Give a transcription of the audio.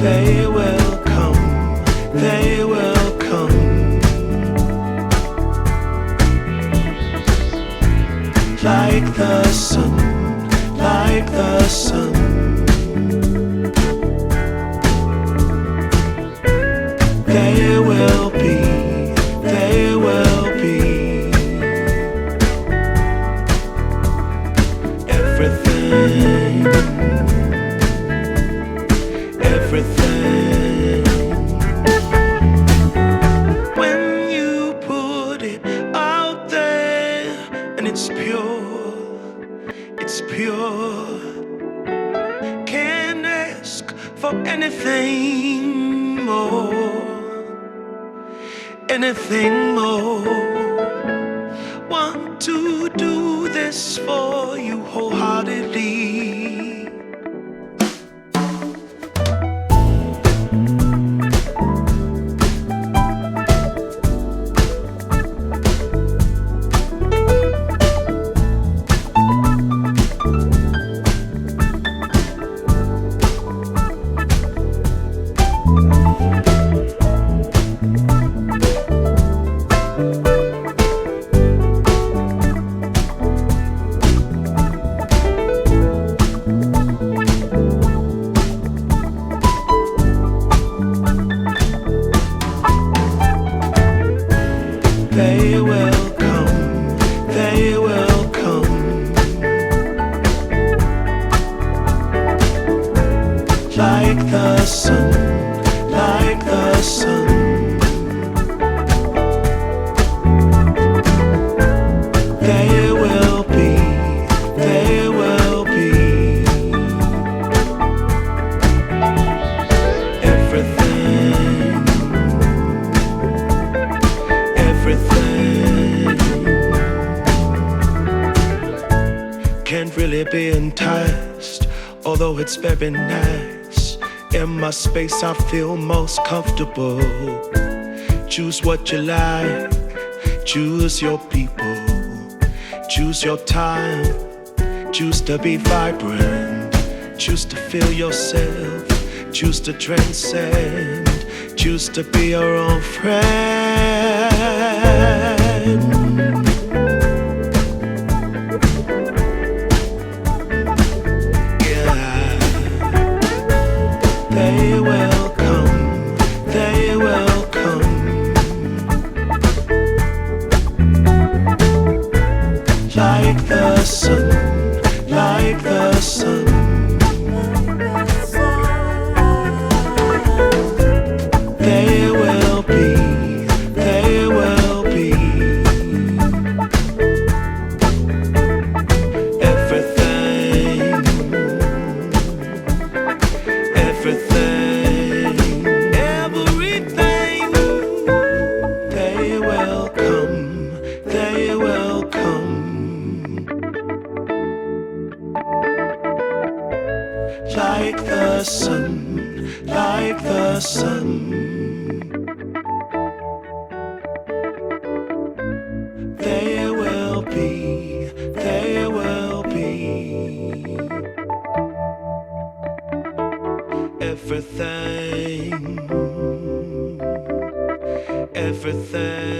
They will come, they will come, like the sun, like the sun. They will be, they will be everything, everything. When you put it out there and it's pure, it's pure. Can't ask for anything more, anything more. Want to do this for you wholeheartedly. They will come, they will come, like the sun, like the sun. They will be, they will be everything, everything. Can't really be enticed, although it's very nice. In my space I feel most comfortable. Choose what you like, choose your people, choose your time, choose to be vibrant, choose to feel yourself, choose to transcend, choose to be your own friend. They will come, they will come, like the sun, like the sun. They will be, they will be everything, everything, everything. They will come, they will come, like the sun, like the sun. They will be, they will be everything, everything.